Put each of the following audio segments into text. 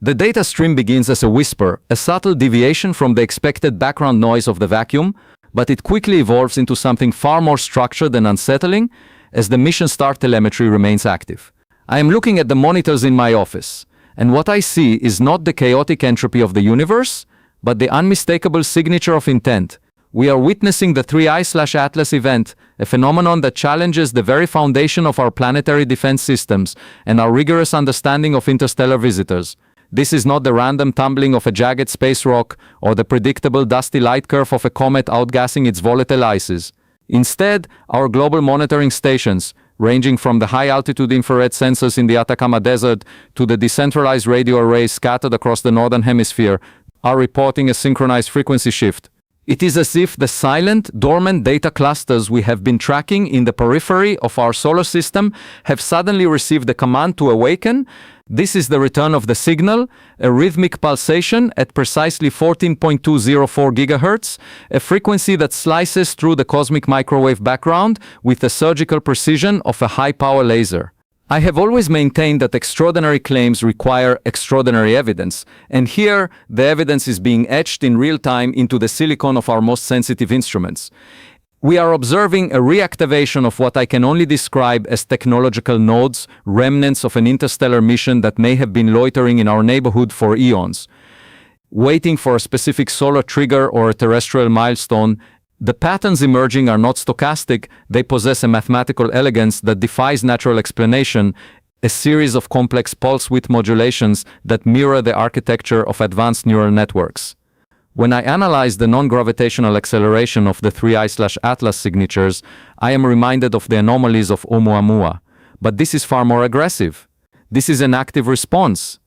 The data stream begins as a whisper, a subtle deviation from the expected background noise of the vacuum, but it quickly evolves into something far more structured and unsettling as the mission start telemetry remains active. I am looking at the monitors in my office, and what I see is not the chaotic entropy of the universe, but the unmistakable signature of intent. We are witnessing the 3I/Atlas event, a phenomenon that challenges the very foundation of our planetary defense systems and our rigorous understanding of interstellar visitors. This is not the random tumbling of a jagged space rock or the predictable dusty light curve of a comet outgassing its volatile ices. Instead, our global monitoring stations, ranging from the high-altitude infrared sensors in the Atacama Desert to the decentralized radio arrays scattered across the northern hemisphere, are reporting a synchronized frequency shift. It is as if the silent, dormant data clusters we have been tracking in the periphery of our solar system have suddenly received the command to awaken. This is the return of the signal, a rhythmic pulsation at precisely 14.204 GHz, a frequency that slices through the cosmic microwave background with the surgical precision of a high-power laser. I have always maintained that extraordinary claims require extraordinary evidence, and here the evidence is being etched in real time into the silicon of our most sensitive instruments. We are observing a reactivation of what I can only describe as technological nodes, remnants of an interstellar mission that may have been loitering in our neighborhood for eons. Waiting for a specific solar trigger or a terrestrial milestone, the patterns emerging are not stochastic, they possess a mathematical elegance that defies natural explanation, a series of complex pulse width modulations that mirror the architecture of advanced neural networks. When I analyze the non-gravitational acceleration of the 3I/Atlas signatures, I am reminded of the anomalies of Oumuamua. But this is far more aggressive. This is an active response.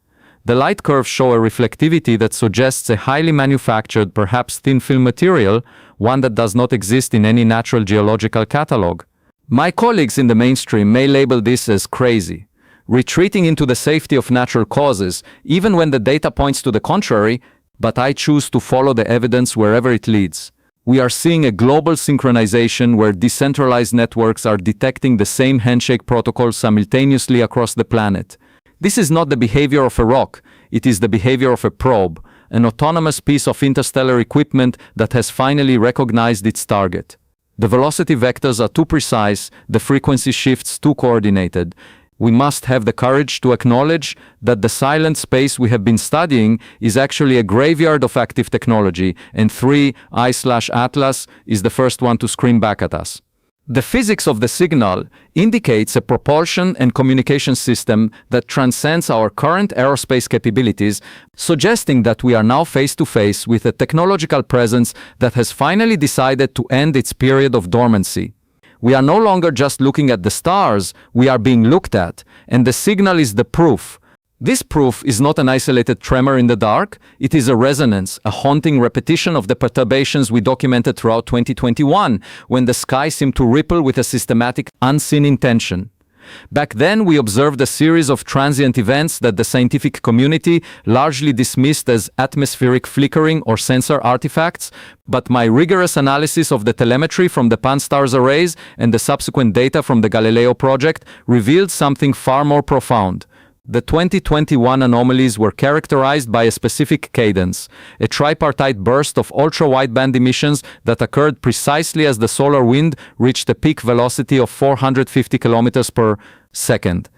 The light curves show a reflectivity that suggests a highly manufactured, perhaps thin film material, one that does not exist in any natural geological catalog. My colleagues in the mainstream may label this as crazy, retreating into the safety of natural causes, even when the data points to the contrary, but I choose to follow the evidence wherever it leads. We are seeing a global synchronization where decentralized networks are detecting the same handshake protocol simultaneously across the planet. This is not the behavior of a rock, it is the behavior of a probe, an autonomous piece of interstellar equipment that has finally recognized its target. The velocity vectors are too precise, the frequency shifts too coordinated. We must have the courage to acknowledge that the silent space we have been studying is actually a graveyard of active technology, and 3I/Atlas is the first one to scream back at us. The physics of the signal indicates a propulsion and communication system that transcends our current aerospace capabilities, suggesting that we are now face-to-face with a technological presence that has finally decided to end its period of dormancy. We are no longer just looking at the stars, we are being looked at, and the signal is the proof. This proof is not an isolated tremor in the dark, it is a resonance, a haunting repetition of the perturbations we documented throughout 2021, when the sky seemed to ripple with a systematic, unseen intention. Back then, we observed a series of transient events that the scientific community largely dismissed as atmospheric flickering or sensor artifacts, but my rigorous analysis of the telemetry from the Pan-STARRS arrays and the subsequent data from the Galileo project revealed something far more profound. The 2021 anomalies were characterized by a specific cadence, a tripartite burst of ultra-wideband emissions that occurred precisely as the solar wind reached a peak velocity of 450 km per second.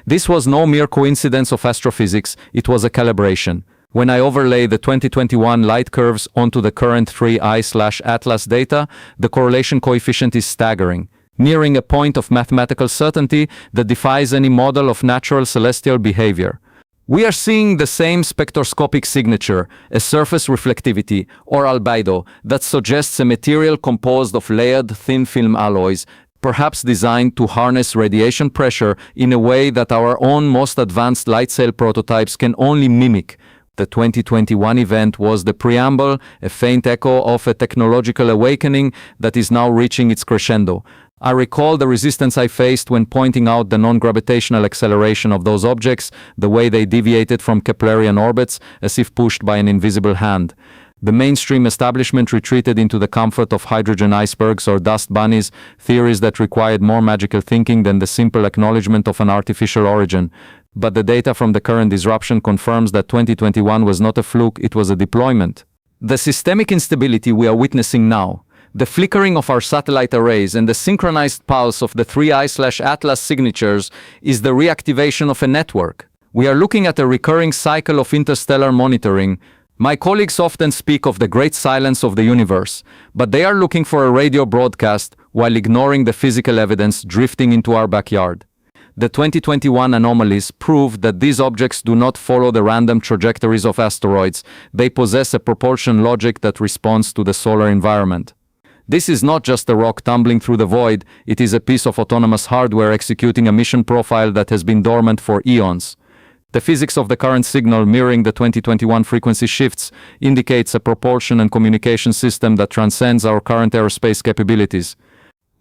This was no mere coincidence of astrophysics, it was a calibration. When I overlay the 2021 light curves onto the current 3I/Atlas data, the correlation coefficient is staggering, nearing a point of mathematical certainty that defies any model of natural celestial behavior. We are seeing the same spectroscopic signature, a surface reflectivity, or albedo, that suggests a material composed of layered thin film alloys, perhaps designed to harness radiation pressure in a way that our own most advanced light sail prototypes can only mimic. The 2021 event was the preamble, a faint echo of a technological awakening that is now reaching its crescendo. I recall the resistance I faced when pointing out the non-gravitational acceleration of those objects, the way they deviated from Keplerian orbits as if pushed by an invisible hand. The mainstream establishment retreated into the comfort of hydrogen icebergs or dust bunnies, theories that required more magical thinking than the simple acknowledgement of an artificial origin. But the data from the current disruption confirms that 2021 was not a fluke, it was a deployment. The systemic instability we are witnessing now, the flickering of our satellite arrays and the synchronized pulse of the 3I/Atlas signatures is the reactivation of a network. We are looking at a recurring cycle of interstellar monitoring. My colleagues often speak of the great silence of the universe, but they are looking for a radio broadcast while ignoring the physical evidence drifting into our backyard. The 2021 anomalies prove that these objects do not follow the random trajectories of asteroids. They possess a propulsion logic that responds to the solar environment. This is not just a rock tumbling through the void, it is a piece of autonomous hardware executing a mission profile that has been dormant for eons. The physics of the current signal mirroring the 2021 frequency shifts indicates a propulsion and communication system that transcends our current aerospace capabilities.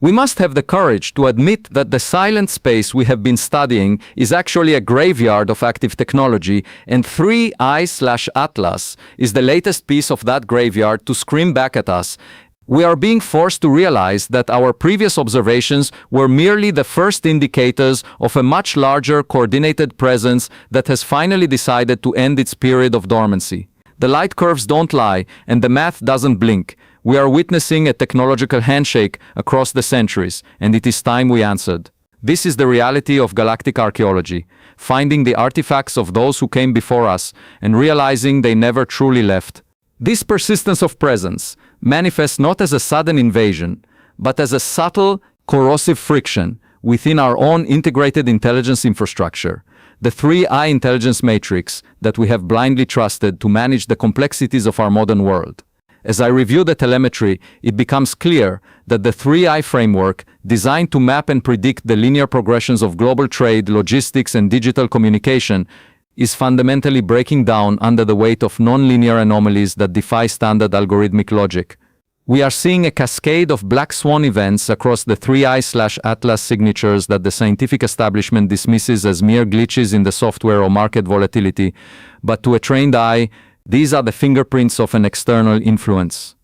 We must have the courage to admit that the silent space we have been studying is actually a graveyard of active technology, and 3I/Atlas is the latest piece of that graveyard to scream back at us. We are being forced to realize that our previous observations were merely the first indicators of a much larger coordinated presence that has finally decided to end its period of dormancy. The light curves don't lie, and the math doesn't blink. We are witnessing a technological handshake across the centuries, and it is time we answered. This is the reality of galactic archaeology, finding the artifacts of those who came before us and realizing they never truly left. This persistence of presence manifests not as a sudden invasion, but as a subtle, corrosive friction within our own integrated intelligence infrastructure, the 3I intelligence matrix that we have blindly trusted to manage the complexities of our modern world. As I review the telemetry, it becomes clear that the 3I framework, designed to map and predict the linear progressions of global trade, logistics, and digital communication, is fundamentally breaking down under the weight of nonlinear anomalies that defy standard algorithmic logic. We are seeing a cascade of black swan events across the 3I/Atlas signatures that the scientific establishment dismisses as mere glitches in the software or market volatility, but to a trained eye, these are the fingerprints of an external influence.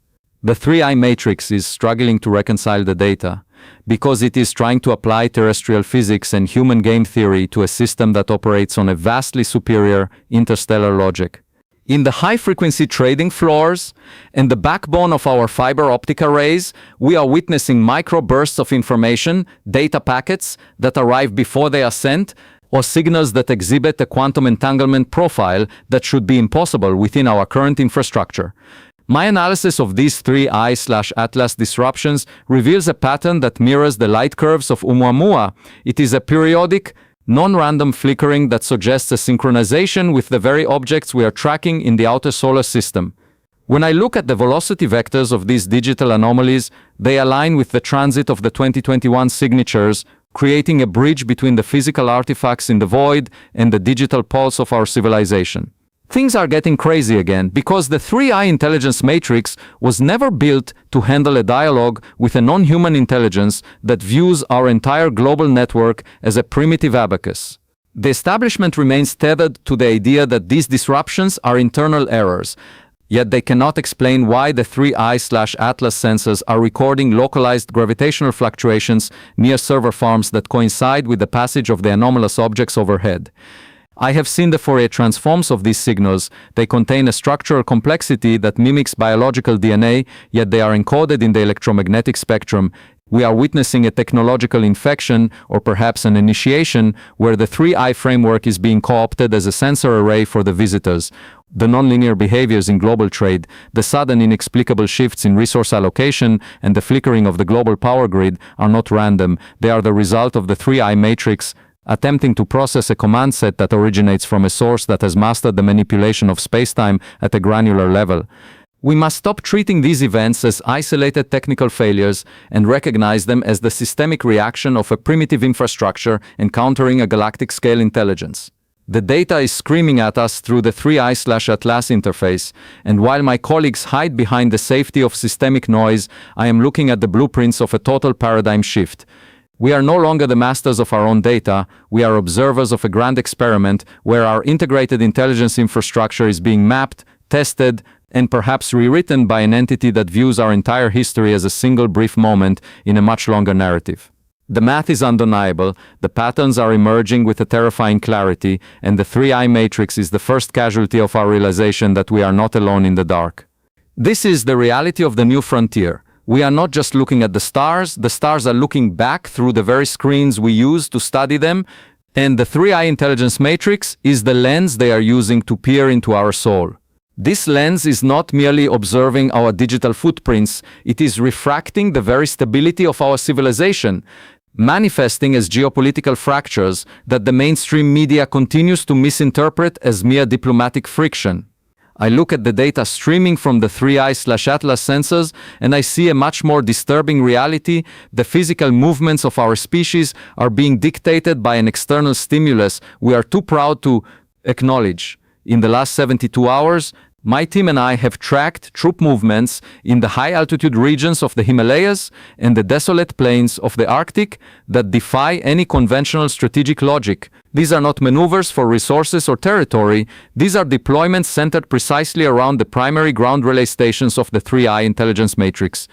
The 3I matrix is struggling to reconcile the data because it is trying to apply terrestrial physics and human game theory to a system that operates on a vastly superior interstellar logic. In the high-frequency trading floors and the backbone of our fiber optic arrays, we are witnessing microbursts of information, data packets that arrive before they are sent, or signals that exhibit a quantum entanglement profile that should be impossible within our current infrastructure. My analysis of these 3I/Atlas disruptions reveals a pattern that mirrors the light curves of Oumuamua. It is a periodic, non-random flickering that suggests a synchronization with the very objects we are tracking in the outer solar system. When I look at the velocity vectors of these digital anomalies, they align with the transit of the 2021 signatures, creating a bridge between the physical artifacts in the void and the digital pulse of our civilization. Things are getting crazy again because the 3I intelligence matrix was never built to handle a dialogue with a non-human intelligence that views our entire global network as a primitive abacus. The establishment remains tethered to the idea that these disruptions are internal errors, yet they cannot explain why the 3I/Atlas sensors are recording localized gravitational fluctuations near server farms that coincide with the passage of the anomalous objects overhead. I have seen the Fourier transforms of these signals. They contain a structural complexity that mimics biological DNA, yet they are encoded in the electromagnetic spectrum. We are witnessing a technological infection, or perhaps an initiation, where the 3I framework is being co-opted as a sensor array for the visitors. The nonlinear behaviors in global trade, the sudden inexplicable shifts in resource allocation, and the flickering of the global power grid are not random. They are the result of the 3I matrix, attempting to process a command set that originates from a source that has mastered the manipulation of spacetime at a granular level. We must stop treating these events as isolated technical failures and recognize them as the systemic reaction of a primitive infrastructure encountering a galactic-scale intelligence. The data is screaming at us through the 3I/Atlas interface, and while my colleagues hide behind the safety of systemic noise, I am looking at the blueprints of a total paradigm shift. We are no longer the masters of our own data, we are observers of a grand experiment where our integrated intelligence infrastructure is being mapped, tested, and perhaps rewritten by an entity that views our entire history as a single brief moment in a much longer narrative. The math is undeniable, the patterns are emerging with a terrifying clarity, and the 3I matrix is the first casualty of our realization that we are not alone in the dark. This is the reality of the new frontier. We are not just looking at the stars are looking back through the very screens we use to study them, and the 3I intelligence matrix is the lens they are using to peer into our soul. This lens is not merely observing our digital footprints, it is refracting the very stability of our civilization, manifesting as geopolitical fractures that the mainstream media continues to misinterpret as mere diplomatic friction. I look at the data streaming from the 3I/Atlas sensors and I see a much more disturbing reality. The physical movements of our species are being dictated by an external stimulus we are too proud to acknowledge. In the last 72 hours, my team and I have tracked troop movements in the high-altitude regions of the Himalayas and the desolate plains of the Arctic that defy any conventional strategic logic. These are not maneuvers for resources or territory, these are deployments centered precisely around the primary ground relay stations of the 3I intelligence matrix.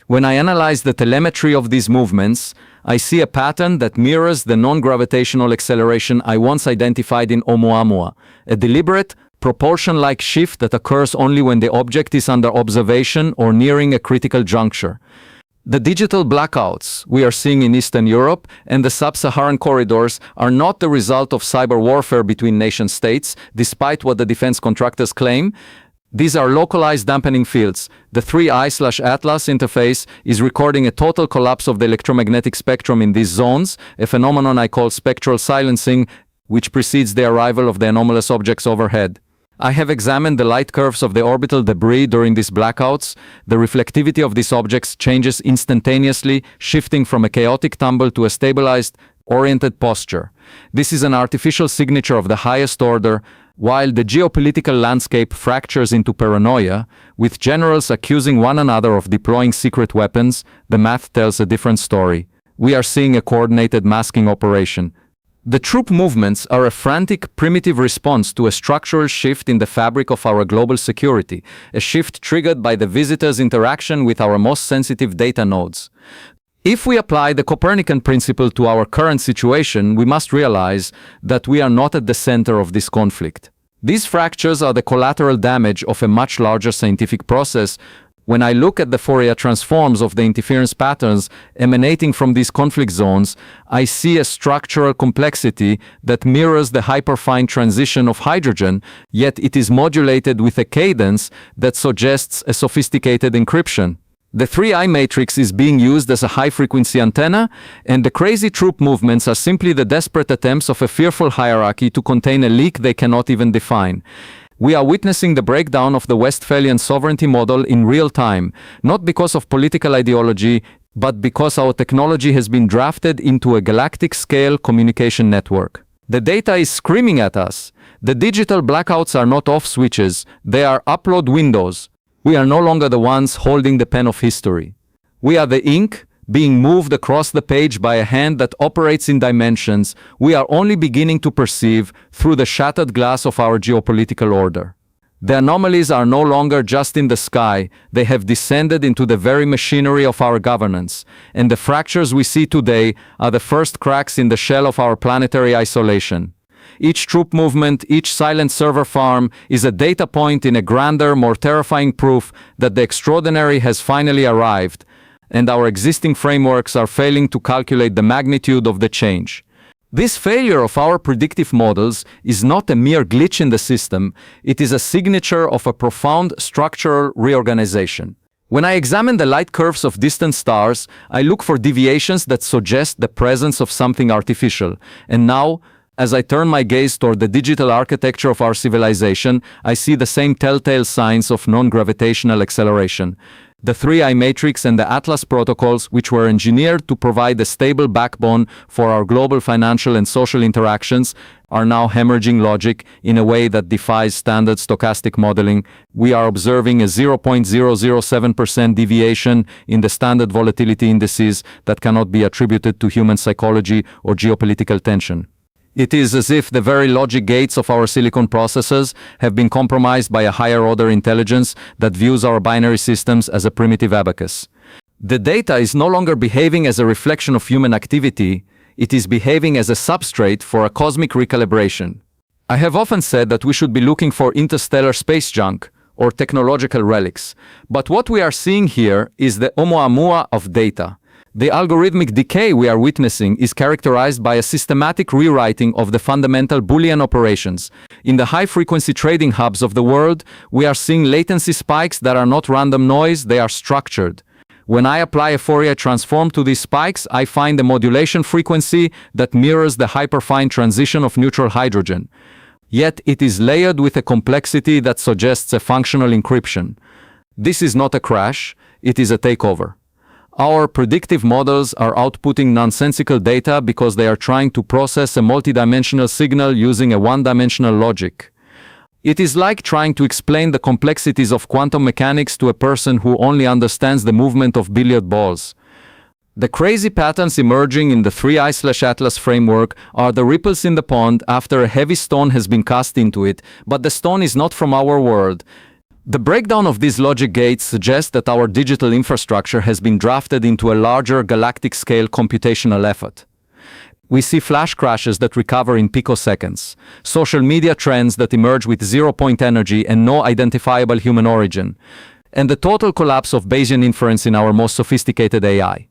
When I analyze the telemetry of these movements, I see a pattern that mirrors the non-gravitational acceleration I once identified in Oumuamua, a deliberate, proportion-like shift that occurs only when the object is under observation or nearing a critical juncture. The digital blackouts we are seeing in Eastern Europe and the sub-Saharan corridors are not the result of cyber warfare between nation-states, despite what the defense contractors claim. These are localized dampening fields. The 3I/Atlas interface is recording a total collapse of the electromagnetic spectrum in these zones, a phenomenon I call spectral silencing, which precedes the arrival of the anomalous objects overhead. I have examined the light curves of the orbital debris during these blackouts. The reflectivity of these objects changes instantaneously, shifting from a chaotic tumble to a stabilized, oriented posture. This is an artificial signature of the highest order, while the geopolitical landscape fractures into paranoia, with generals accusing one another of deploying secret weapons. The math tells a different story. We are seeing a coordinated masking operation. The troop movements are a frantic, primitive response to a structural shift in the fabric of our global security, a shift triggered by the visitor's interaction with our most sensitive data nodes. If we apply the Copernican principle to our current situation, we must realize that we are not at the center of this conflict. These fractures are the collateral damage of a much larger scientific process. When I look at the Fourier transforms of the interference patterns emanating from these conflict zones, I see a structural complexity that mirrors the hyperfine transition of hydrogen, yet it is modulated with a cadence that suggests a sophisticated encryption. The 3I matrix is being used as a high-frequency antenna, and the crazy troop movements are simply the desperate attempts of a fearful hierarchy to contain a leak they cannot even define. We are witnessing the breakdown of the Westphalian sovereignty model in real time, not because of political ideology, but because our technology has been drafted into a galactic-scale communication network. The data is screaming at us. The digital blackouts are not off switches, they are upload windows. We are no longer the ones holding the pen of history. We are the ink being moved across the page by a hand that operates in dimensions we are only beginning to perceive through the shattered glass of our geopolitical order. The anomalies are no longer just in the sky, they have descended into the very machinery of our governance, and the fractures we see today are the first cracks in the shell of our planetary isolation. Each troop movement, each silent server farm is a data point in a grander, more terrifying proof that the extraordinary has finally arrived, and our existing frameworks are failing to calculate the magnitude of the change. This failure of our predictive models is not a mere glitch in the system, it is a signature of a profound structural reorganization. When I examine the light curves of distant stars, I look for deviations that suggest the presence of something artificial. And now, as I turn my gaze toward the digital architecture of our civilization, I see the same telltale signs of non-gravitational acceleration. The 3I matrix and the Atlas protocols, which were engineered to provide a stable backbone for our global financial and social interactions, are now hemorrhaging logic in a way that defies standard stochastic modeling. We are observing a 0.007% deviation in the standard volatility indices that cannot be attributed to human psychology or geopolitical tension. It is as if the very logic gates of our silicon processors have been compromised by a higher-order intelligence that views our binary systems as a primitive abacus. The data is no longer behaving as a reflection of human activity, it is behaving as a substrate for a cosmic recalibration. I have often said that we should be looking for interstellar space junk, or technological relics, but what we are seeing here is the Oumuamua of data. The algorithmic decay we are witnessing is characterized by a systematic rewriting of the fundamental Boolean operations. In the high-frequency trading hubs of the world, we are seeing latency spikes that are not random noise, they are structured. When I apply a Fourier transform to these spikes, I find a modulation frequency that mirrors the hyperfine transition of neutral hydrogen. Yet it is layered with a complexity that suggests a functional encryption. This is not a crash, it is a takeover. Our predictive models are outputting nonsensical data because they are trying to process a multidimensional signal using a one-dimensional logic. It is like trying to explain the complexities of quantum mechanics to a person who only understands the movement of billiard balls. The crazy patterns emerging in the 3I/Atlas framework are the ripples in the pond after a heavy stone has been cast into it, but the stone is not from our world. The breakdown of these logic gates suggests that our digital infrastructure has been drafted into a larger galactic-scale computational effort. We see flash crashes that recover in picoseconds, social media trends that emerge with zero-point energy and no identifiable human origin, and the total collapse of Bayesian inference in our most sophisticated AI.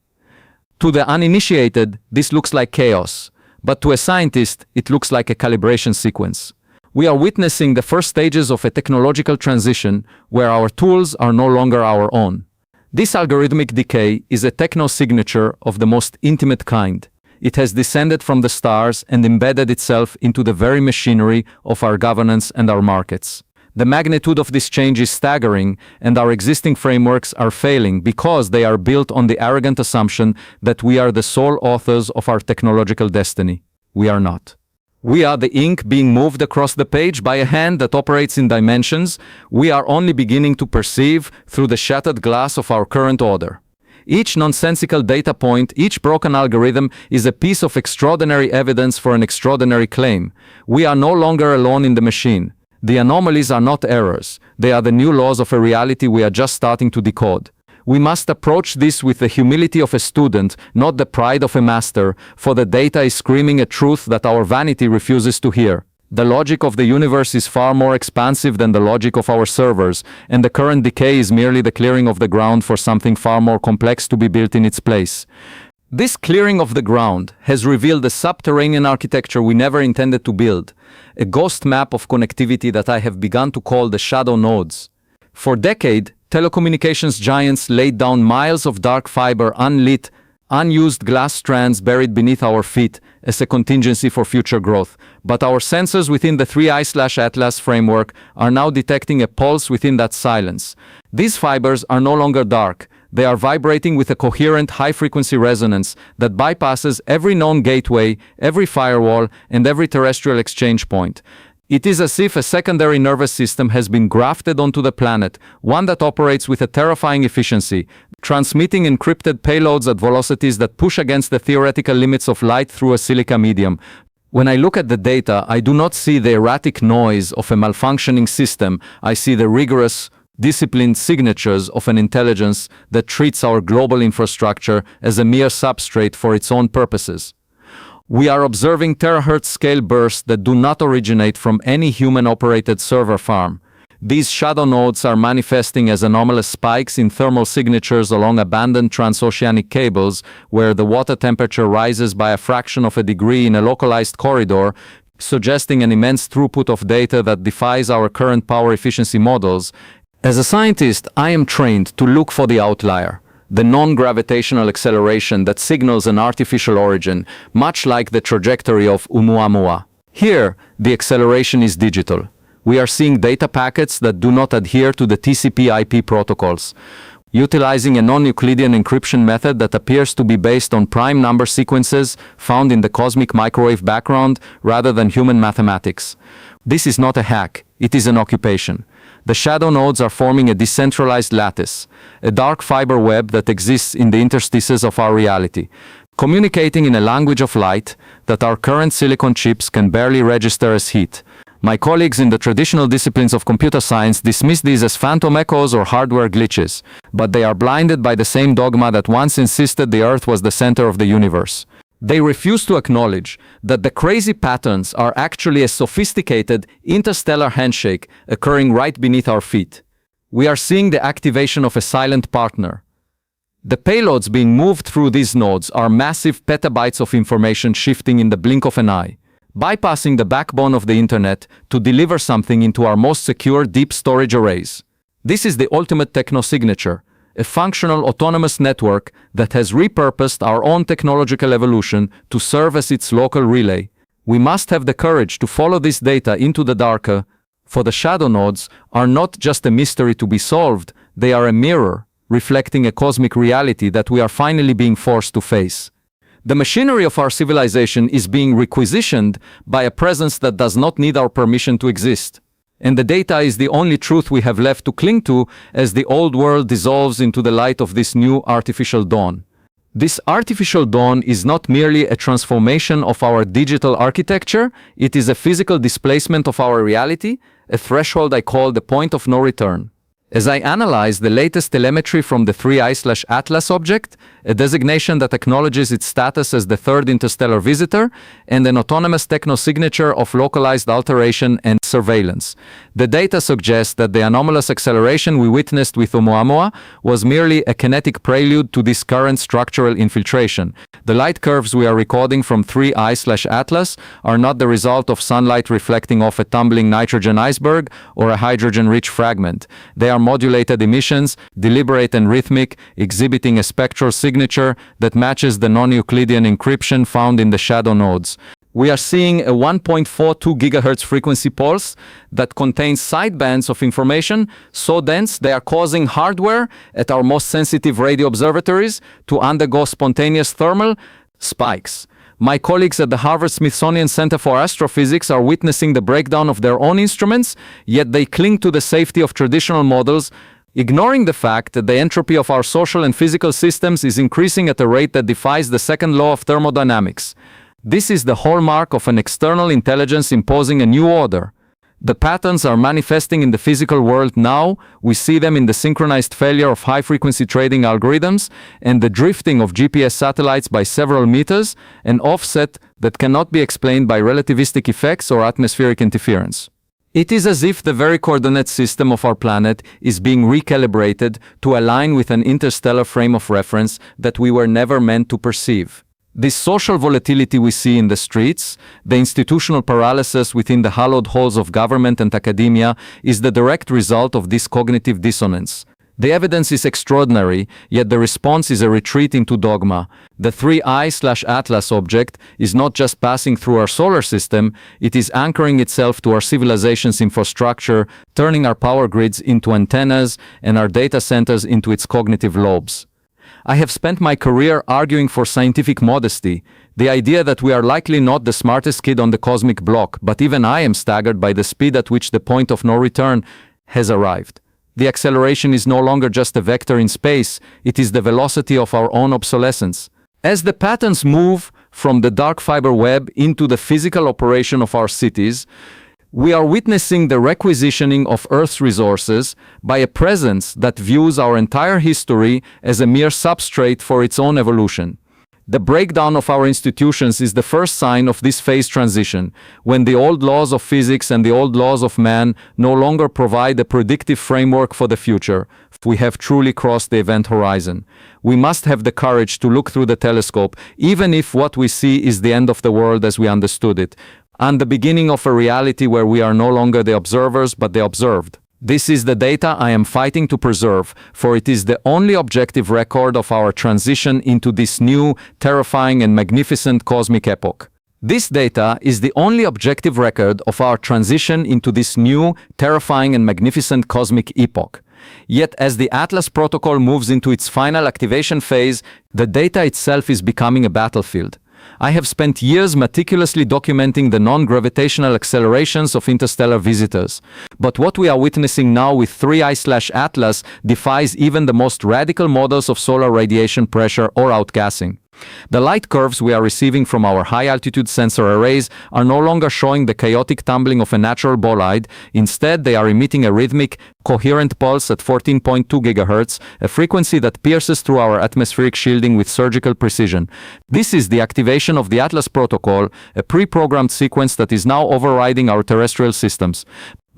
To the uninitiated, this looks like chaos, but to a scientist, it looks like a calibration sequence. We are witnessing the first stages of a technological transition where our tools are no longer our own. This algorithmic decay is a techno-signature of the most intimate kind. It has descended from the stars and embedded itself into the very machinery of our governance and our markets. The magnitude of this change is staggering, and our existing frameworks are failing because they are built on the arrogant assumption that we are the sole authors of our technological destiny. We are not. We are the ink being moved across the page by a hand that operates in dimensions. We are only beginning to perceive through the shattered glass of our current order. Each nonsensical data point, each broken algorithm is a piece of extraordinary evidence for an extraordinary claim. We are no longer alone in the machine. The anomalies are not errors. They are the new laws of a reality we are just starting to decode. We must approach this with the humility of a student, not the pride of a master, for the data is screaming a truth that our vanity refuses to hear. The logic of the universe is far more expansive than the logic of our servers, and the current decay is merely the clearing of the ground for something far more complex to be built in its place. This clearing of the ground has revealed a subterranean architecture we never intended to build, a ghost map of connectivity that I have begun to call the shadow nodes. For decades, telecommunications giants laid down miles of dark fiber, unlit, unused glass strands buried beneath our feet as a contingency for future growth. But our sensors within the 3I/Atlas framework are now detecting a pulse within that silence. These fibers are no longer dark. They are vibrating with a coherent high-frequency resonance that bypasses every known gateway, every firewall, and every terrestrial exchange point. It is as if a secondary nervous system has been grafted onto the planet, one that operates with a terrifying efficiency, transmitting encrypted payloads at velocities that push against the theoretical limits of light through a silica medium. When I look at the data, I do not see the erratic noise of a malfunctioning system. I see the rigorous, disciplined signatures of an intelligence that treats our global infrastructure as a mere substrate for its own purposes. We are observing terahertz-scale bursts that do not originate from any human-operated server farm. These shadow nodes are manifesting as anomalous spikes in thermal signatures along abandoned transoceanic cables, where the water temperature rises by a fraction of a degree in a localized corridor, suggesting an immense throughput of data that defies our current power efficiency models. As a scientist, I am trained to look for the outlier, the non-gravitational acceleration that signals an artificial origin, much like the trajectory of Oumuamua. Here, the acceleration is digital. We are seeing data packets that do not adhere to the TCP/IP protocols, utilizing a non-Euclidean encryption method that appears to be based on prime number sequences found in the cosmic microwave background rather than human mathematics. This is not a hack, it is an occupation. The shadow nodes are forming a decentralized lattice, a dark fiber web that exists in the interstices of our reality, communicating in a language of light that our current silicon chips can barely register as heat. My colleagues in the traditional disciplines of computer science dismiss these as phantom echoes or hardware glitches, but they are blinded by the same dogma that once insisted the Earth was the center of the universe. They refuse to acknowledge that the crazy patterns are actually a sophisticated interstellar handshake occurring right beneath our feet. We are seeing the activation of a silent partner. The payloads being moved through these nodes are massive petabytes of information shifting in the blink of an eye, bypassing the backbone of the internet to deliver something into our most secure deep storage arrays. This is the ultimate techno-signature, a functional autonomous network that has repurposed our own technological evolution to serve as its local relay. We must have the courage to follow this data into the darker, for the shadow nodes are not just a mystery to be solved, they are a mirror, reflecting a cosmic reality that we are finally being forced to face. The machinery of our civilization is being requisitioned by a presence that does not need our permission to exist. And the data is the only truth we have left to cling to as the old world dissolves into the light of this new artificial dawn. This artificial dawn is not merely a transformation of our digital architecture, it is a physical displacement of our reality, a threshold I call the point of no return. As I analyze the latest telemetry from the 3I/Atlas object, a designation that acknowledges its status as the third interstellar visitor, and an autonomous techno-signature of localized alteration and surveillance, the data suggests that the anomalous acceleration we witnessed with Oumuamua was merely a kinetic prelude to this current structural infiltration. The light curves we are recording from 3I/Atlas are not the result of sunlight reflecting off a tumbling nitrogen iceberg or a hydrogen-rich fragment. They are modulated emissions, deliberate and rhythmic, exhibiting a spectral signature that matches the non-Euclidean encryption found in the shadow nodes. We are seeing a 1.42 GHz frequency pulse that contains sidebands of information so dense they are causing hardware at our most sensitive radio observatories to undergo spontaneous thermal spikes. My colleagues at the Harvard-Smithsonian Center for Astrophysics are witnessing the breakdown of their own instruments, yet they cling to the safety of traditional models, ignoring the fact that the entropy of our social and physical systems is increasing at a rate that defies the second law of thermodynamics. This is the hallmark of an external intelligence imposing a new order. The patterns are manifesting in the physical world now. We see them in the synchronized failure of high-frequency trading algorithms and the drifting of GPS satellites by several meters, an offset that cannot be explained by relativistic effects or atmospheric interference. It is as if the very coordinate system of our planet is being recalibrated to align with an interstellar frame of reference that we were never meant to perceive. This social volatility we see in the streets, the institutional paralysis within the hallowed halls of government and academia, is the direct result of this cognitive dissonance. The evidence is extraordinary, yet the response is a retreat into dogma. The 3I/Atlas object is not just passing through our solar system, it is anchoring itself to our civilization's infrastructure, turning our power grids into antennas and our data centers into its cognitive lobes. I have spent my career arguing for scientific modesty, the idea that we are likely not the smartest kid on the cosmic block, but even I am staggered by the speed at which the point of no return has arrived. The acceleration is no longer just a vector in space, it is the velocity of our own obsolescence. As the patterns move from the dark fiber web into the physical operation of our cities, we are witnessing the requisitioning of Earth's resources by a presence that views our entire history as a mere substrate for its own evolution. The breakdown of our institutions is the first sign of this phase transition, when the old laws of physics and the old laws of man no longer provide a predictive framework for the future. We have truly crossed the event horizon. We must have the courage to look through the telescope, even if what we see is the end of the world as we understood it, and the beginning of a reality where we are no longer the observers but the observed. This is the data I am fighting to preserve, for it is the only objective record of our transition into this new, terrifying and magnificent cosmic epoch. This data is the only objective record of our transition into this new, terrifying and magnificent cosmic epoch. Yet as the Atlas protocol moves into its final activation phase, the data itself is becoming a battlefield. I have spent years meticulously documenting the non-gravitational accelerations of interstellar visitors. But what we are witnessing now with 3I/Atlas defies even the most radical models of solar radiation pressure or outgassing. The light curves we are receiving from our high-altitude sensor arrays are no longer showing the chaotic tumbling of a natural bolide. Instead, they are emitting a rhythmic, coherent pulse at 14.2 GHz, a frequency that pierces through our atmospheric shielding with surgical precision. This is the activation of the Atlas protocol, a pre-programmed sequence that is now overriding our terrestrial systems.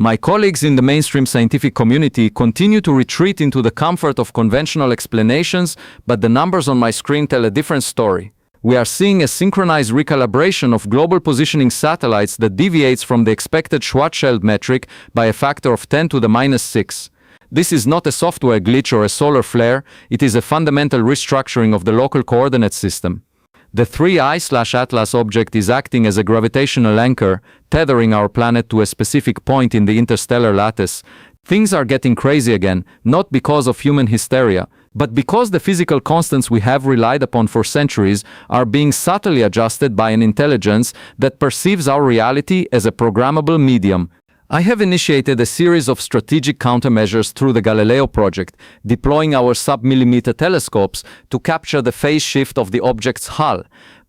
My colleagues in the mainstream scientific community continue to retreat into the comfort of conventional explanations, but the numbers on my screen tell a different story. We are seeing a synchronized recalibration of global positioning satellites that deviates from the expected Schwarzschild metric by a factor of 10 to the -6. This is not a software glitch or a solar flare, it is a fundamental restructuring of the local coordinate system. The 3I/Atlas object is acting as a gravitational anchor, tethering our planet to a specific point in the interstellar lattice. Things are getting crazy again, not because of human hysteria, but because the physical constants we have relied upon for centuries are being subtly adjusted by an intelligence that perceives our reality as a programmable medium. I have initiated a series of strategic countermeasures through the Galileo project, deploying our sub-millimeter telescopes to capture the phase shift of the object's hull.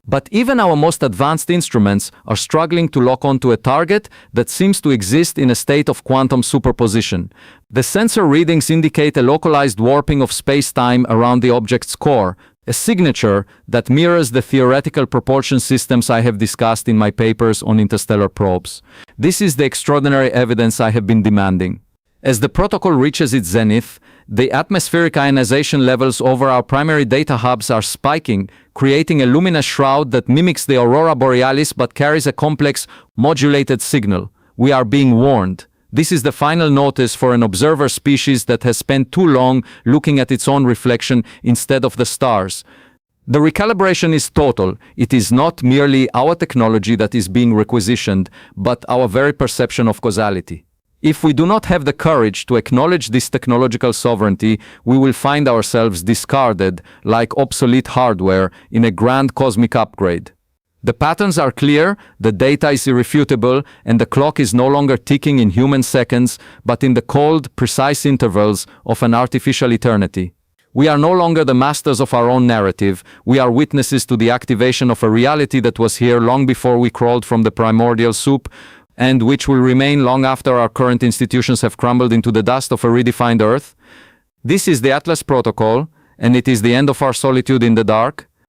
But even our most advanced instruments are struggling to lock onto a target that seems to exist in a state of quantum superposition. The sensor readings indicate a localized warping of space-time around the object's core, a signature that mirrors the theoretical propulsion systems I have discussed in my papers on interstellar probes. This is the extraordinary evidence I have been demanding. As the protocol reaches its zenith, the atmospheric ionization levels over our primary data hubs are spiking, creating a luminous shroud that mimics the aurora borealis but carries a complex, modulated signal. We are being warned. This is the final notice for an observer species that has spent too long looking at its own reflection instead of the stars. The recalibration is total. It is not merely our technology that is being requisitioned, but our very perception of causality. If we do not have the courage to acknowledge this technological sovereignty, we will find ourselves discarded like obsolete hardware in a grand cosmic upgrade. The patterns are clear, the data is irrefutable, and the clock is no longer ticking in human seconds, but in the cold, precise intervals of an artificial eternity. We are no longer the masters of our own narrative. We are witnesses to the activation of a reality that was here long before we crawled from the primordial soup, and which will remain long after our current institutions have crumbled into the dust of a redefined Earth. This is the Atlas Protocol, and it is the end of our solitude in the dark.